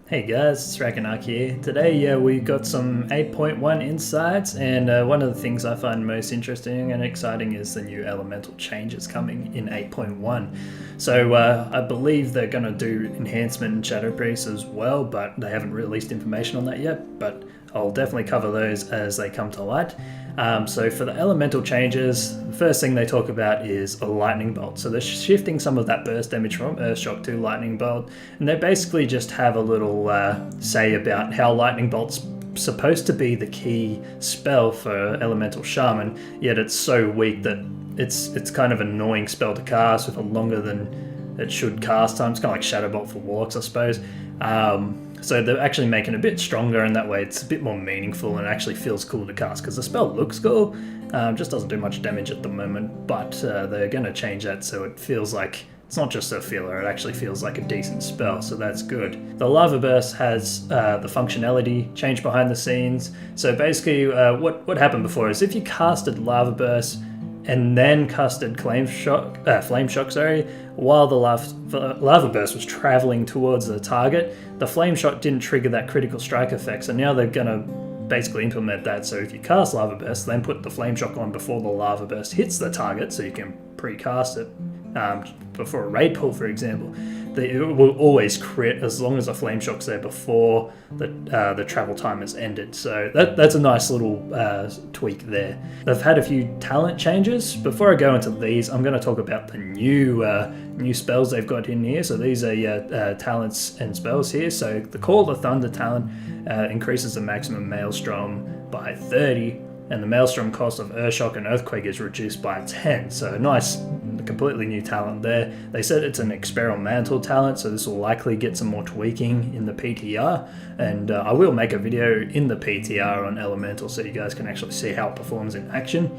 Hey guys, it's Rakanark here. Today we got some 8.1 insights, and one of the things I find most interesting and exciting is the new elemental changes coming in 8.1. So I believe they're going to do enhancement and shadow priest as well, but they haven't released information on that yet, but I'll definitely cover those as they come to light. So for the elemental changes, the first thing they talk about is a lightning bolt. So they're shifting some of that burst damage from Earth Shock to lightning bolt, and they basically just have a little say about how lightning bolt's supposed to be the key spell for elemental shaman, yet it's so weak that it's kind of an annoying spell to cast with a longer than it should cast time. It's kind of like shadow bolt for warlocks, I suppose. So they're actually making it a bit stronger, and that way it's a bit more meaningful and actually feels cool to cast, because the spell looks cool, just doesn't do much damage at the moment, but they're going to change that so it feels like it's not just a filler, it actually feels like a decent spell, so that's good. The Lava Burst has the functionality change behind the scenes. So basically what happened before is if you casted Lava Burst and then casted Flame Shock, while the Lava Burst was traveling towards the target, the Flame Shock didn't trigger that critical strike effect, so now they're going to basically implement that. So if you cast Lava Burst, then put the Flame Shock on before the Lava Burst hits the target, so you can pre-cast it before a raid pull, for example. It will always crit as long as the Flame Shock's there before the travel time is ended. So that's a nice little tweak there. They've had a few talent changes. Before I go into these, I'm going to talk about the new spells they've got in here. So these are talents and spells here. So the Call of the Thunder talent increases the maximum Maelstrom by 30, and the Maelstrom cost of Earthshock and Earthquake is reduced by 10. So nice, completely new talent there. They said it's an experimental talent, so this will likely get some more tweaking in the PTR, and I will make a video in the PTR on Elemental so you guys can actually see how it performs in action.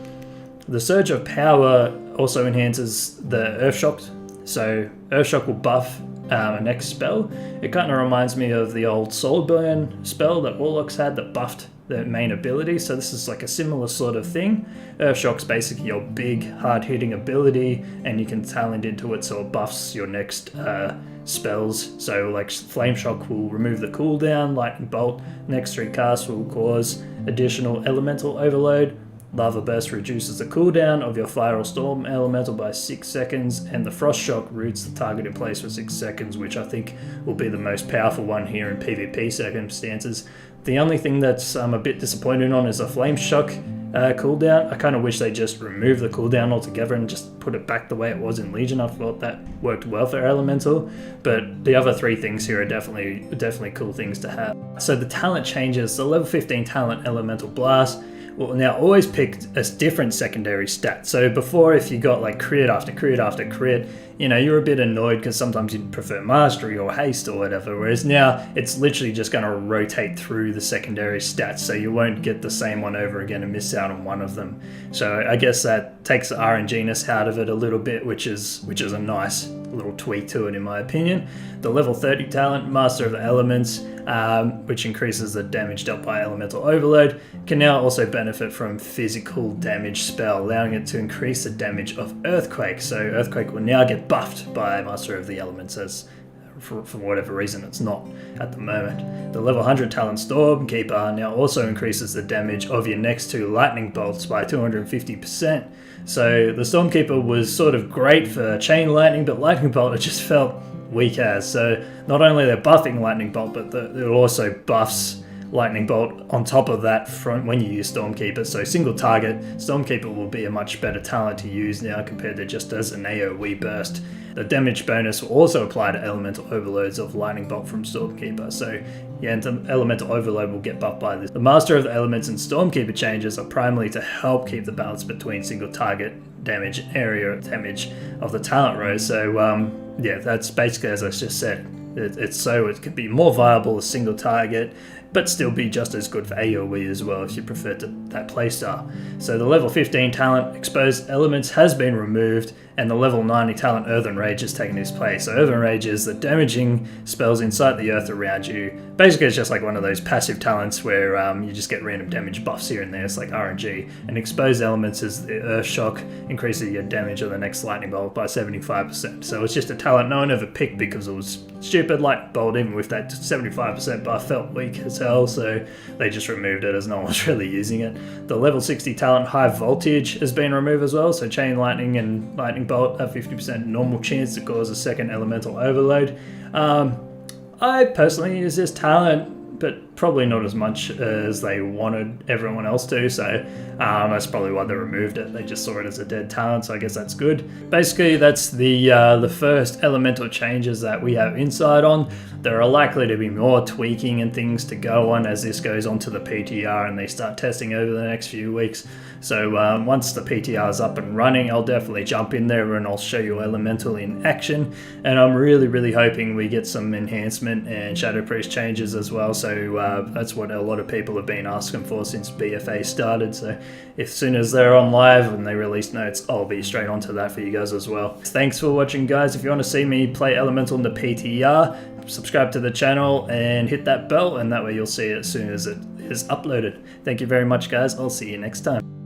The Surge of Power also enhances the Earthshock, so Earthshock will buff a next spell. It kind of reminds me of the old Soulburn spell that Warlocks had that buffed the main ability, so this is like a similar sort of thing. Earthshock's basically your big hard-hitting ability, and you can talent into it so it buffs your next spells. So like Flame Shock will remove the cooldown, Lightning Bolt next 3 casts will cause additional elemental overload, Lava Burst reduces the cooldown of your Fire or Storm elemental by 6 seconds, and the Frost Shock roots the target in place for 6 seconds, which I think will be the most powerful one here in PvP circumstances. The only thing that's I'm a bit disappointed on is the Flame Shock cooldown. I kind of wish they just removed the cooldown altogether and just put it back the way it was in Legion. I thought that worked well for Elemental, but the other 3 things here are definitely cool things to have. So the talent changes. The level 15 talent Elemental Blast will now always pick a different secondary stat. So before, if you got like crit after crit after crit, you know, you're a bit annoyed because sometimes you'd prefer mastery or haste or whatever, whereas now it's literally just going to rotate through the secondary stats, so you won't get the same one over again and miss out on one of them. So I guess that takes the RNG-ness out of it a little bit, which is a nice little tweak to it in my opinion. The level 30 talent, Master of the Elements, which increases the damage dealt by elemental overload, can now also benefit from physical damage spell, allowing it to increase the damage of Earthquake. So Earthquake will now get buffed by Master of the Elements, as for whatever reason it's not at the moment. The level 100 talent Stormkeeper now also increases the damage of your next 2 lightning bolts by 250%. So the Stormkeeper was sort of great for chain lightning, but lightning bolt it just felt weak as. So not only they're buffing lightning bolt, but it also buffs lightning bolt on top of that from when you use Stormkeeper. So single target Stormkeeper will be a much better talent to use now compared to just as an AoE burst. The damage bonus will also apply to elemental overloads of lightning bolt from Stormkeeper. So yeah, and elemental overload will get buffed by this. The Master of the Elements and Stormkeeper changes are primarily to help keep the balance between single target damage and area damage of the talent row. So yeah, that's basically as I just said. It's so it can be more viable as single target, but still be just as good for AoE as well if you prefer that playstyle. So the level 15 talent Exposed Elements has been removed, and the level 90 talent Earthen Rage is taking his place. So Earthen Rage is the damaging spells inside the earth around you. Basically, it's just like one of those passive talents where you just get random damage buffs here and there. It's like RNG. And Exposed Elements is the Earth Shock, increases your damage of the next lightning bolt by 75%. So it's just a talent no one ever picked because it was stupid. Lightning bolt, even with that 75% buff, felt weak as hell, so they just removed it as no one was really using it. The level 60 talent High Voltage has been removed as well, so Chain Lightning and Lightning Bolt have 50% normal chance to cause a second elemental overload. I personally use this talent, but probably not as much as they wanted everyone else to, so that's probably why they removed it. They just saw it as a dead talent, so I guess that's good. Basically, that's the first elemental changes that we have insight on. There are likely to be more tweaking and things to go on as this goes on to the PTR and they start testing over the next few weeks. So once the PTR is up and running, I'll definitely jump in there and I'll show you Elemental in action. And I'm really hoping we get some enhancement and Shadow Priest changes as well. So that's what a lot of people have been asking for since BFA started. So as soon as they're on live and they release notes, I'll be straight onto that for you guys as well. Thanks for watching, guys. If you want to see me play Elemental in the PTR, subscribe to the channel and hit that bell, and that way you'll see it as soon as it is uploaded. Thank you very much, guys. I'll see you next time.